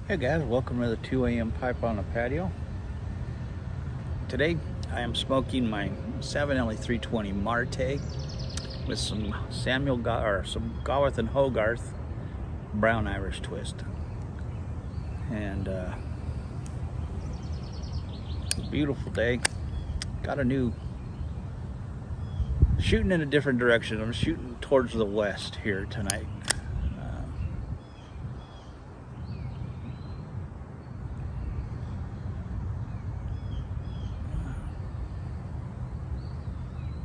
Hey guys, welcome to the 2 a.m. pipe on the patio. Today I am smoking my 7LE320 Marte with some some Gawarth and Hogarth brown Irish twist. And beautiful day. Got a new, shooting in a different direction. I'm shooting towards the west here tonight.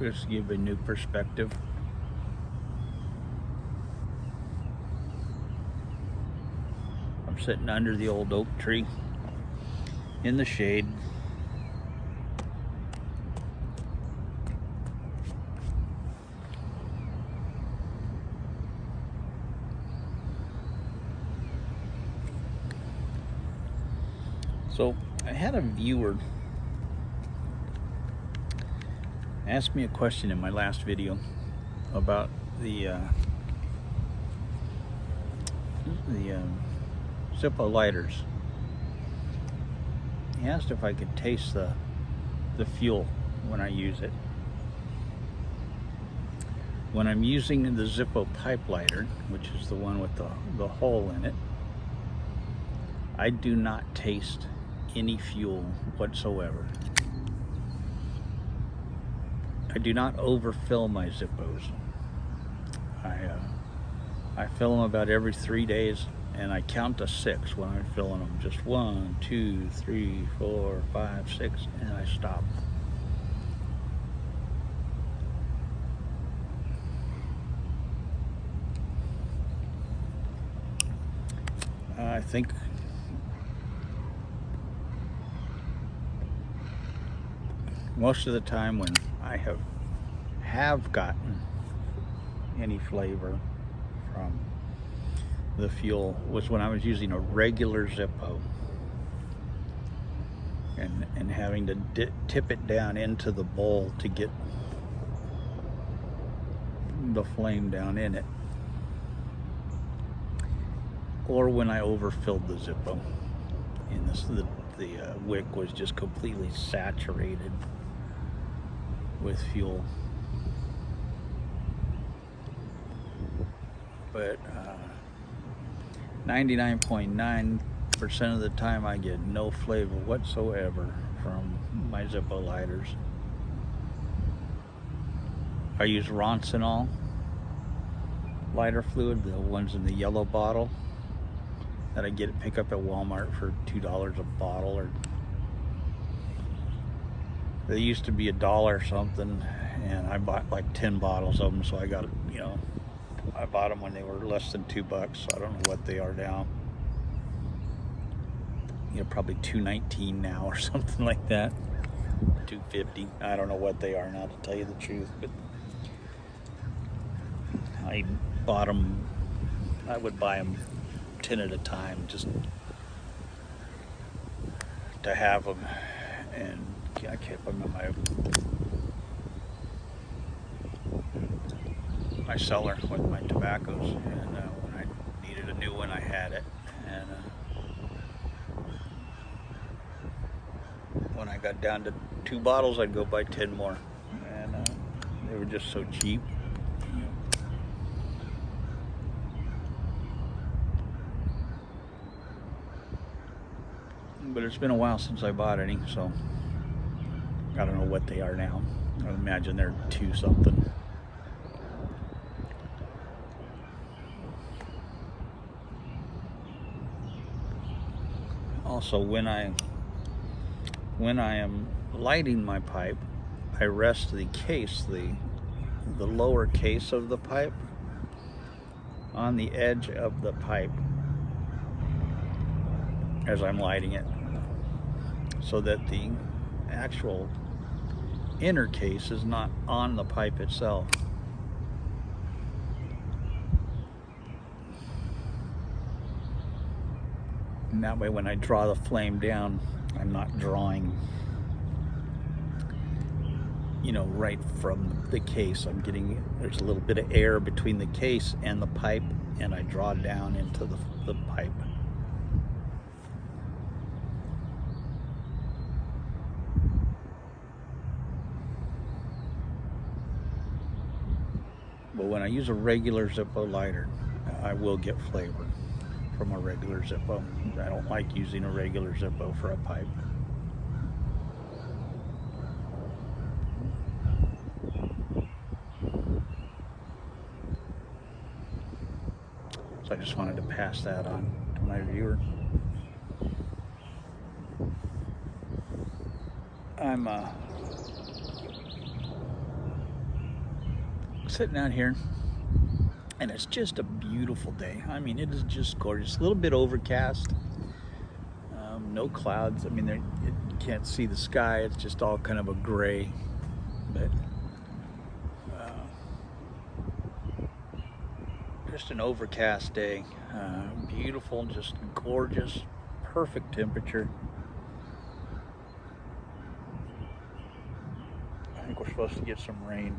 Just to give a new perspective. I'm sitting under the old oak tree in the shade. So I had a viewer asked me a question in my last video about the Zippo lighters. He asked if I could taste the fuel when I use it. When I'm using the Zippo pipe lighter, which is the one with the hole in it, I do not taste any fuel whatsoever. I do not overfill my Zippos. I fill them about every 3 days, and I count to 6 when I'm filling them. Just 1, 2, 3, 4, 5, 6, and I stop. I think most of the time when I have gotten any flavor from the fuel was when I was using a regular Zippo and having to tip it down into the bowl to get the flame down in it, or when I overfilled the Zippo and the wick was just completely saturated with fuel. But 99.9% of the time I get no flavor whatsoever from my Zippo lighters. I use Roncinol lighter fluid, the ones in the yellow bottle that I pick up at Walmart for $2 a bottle, or they used to be $1 something, and I bought like 10 bottles of them, so I got, I bought them when they were less than $2, so I don't know what they are now. Probably $2.19 now or something like that. $2.50. I don't know what they are now, to tell you the truth, but I bought them. I would buy them 10 at a time just to have them, and I kept them in my cellar with my tobaccos, and when I needed a new one, I had it. And when I got down to 2 bottles, I'd go buy 10 more, and they were just so cheap. But it's been a while since I bought any, so I don't know what they are now. I imagine they're 2 something. Also, when I am lighting my pipe, I rest the case, the lower case of the pipe, on the edge of the pipe as I'm lighting it, so that the actual inner case is not on the pipe itself. And that way when I draw the flame down, I'm not drawing, you know, right from the case. I'm getting, there's a little bit of air between the case and the pipe, and I draw down into the pipe. But when I use a regular Zippo lighter, I will get flavor from a regular Zippo. I don't like using a regular Zippo for a pipe. So I just wanted to pass that on to my viewer. I'm sitting out here, and it's just a beautiful day. I mean, it is just gorgeous. A little bit overcast, no clouds. I mean, you can't see the sky. It's just all kind of a gray, but just an overcast day. Beautiful, just gorgeous, perfect temperature. I think we're supposed to get some rain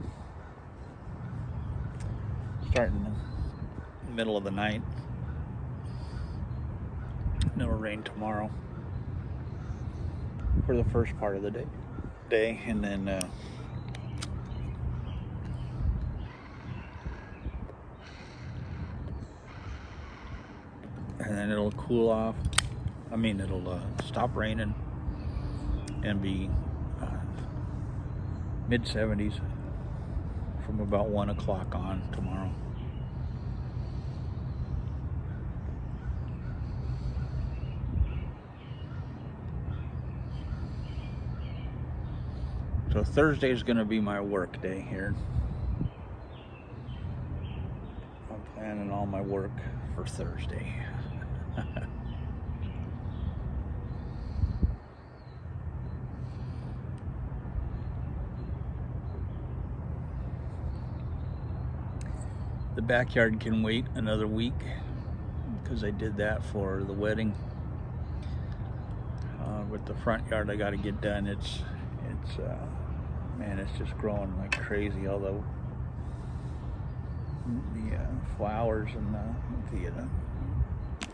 starting in the middle of the night. And it'll rain tomorrow for the first part of the day, and then it'll cool off. I mean, it'll stop raining and be mid-70s from about 1 o'clock on tomorrow. So Thursday is going to be my work day here. I'm planning all my work for Thursday. The backyard can wait another week because I did that for the wedding. With the front yard, I got to get done. It's man, it's just growing like crazy. Although the flowers and the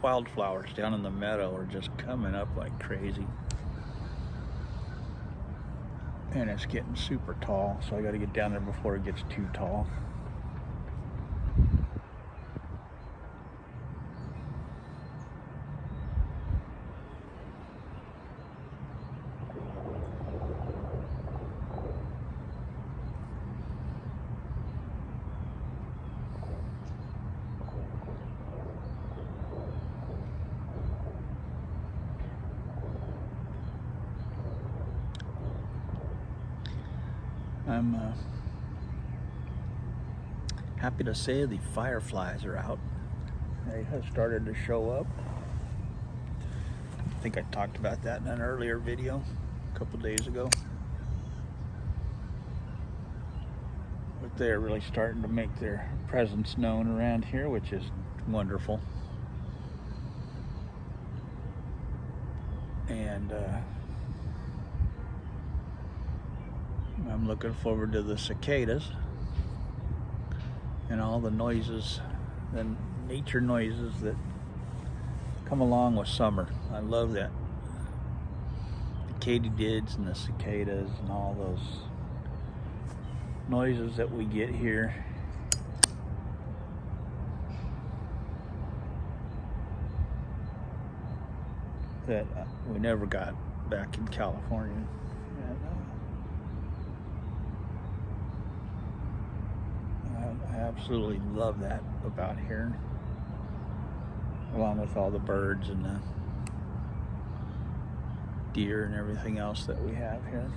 wildflowers down in the meadow are just coming up like crazy, and it's getting super tall. So I got to get down there before it gets too tall. I'm happy to say the fireflies are out. They have started to show up. I think I talked about that in an earlier video a couple days ago. But they're really starting to make their presence known around here, which is wonderful. And I'm looking forward to the cicadas and all the noises, the nature noises that come along with summer. I love that. The katydids and the cicadas and all those noises that we get here. That we never got back in California. And I absolutely love that about here, along with all the birds and the deer and everything else that we have here.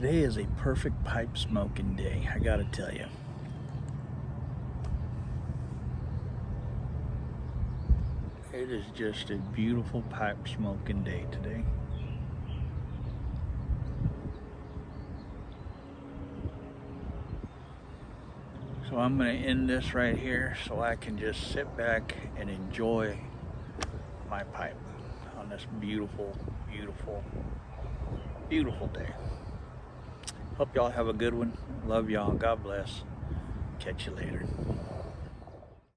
Today is a perfect pipe smoking day, I gotta tell you. It is just a beautiful pipe smoking day today. So I'm going to end this right here so I can just sit back and enjoy my pipe on this beautiful, beautiful, beautiful day. Hope y'all have a good one. Love y'all. God bless. Catch you later.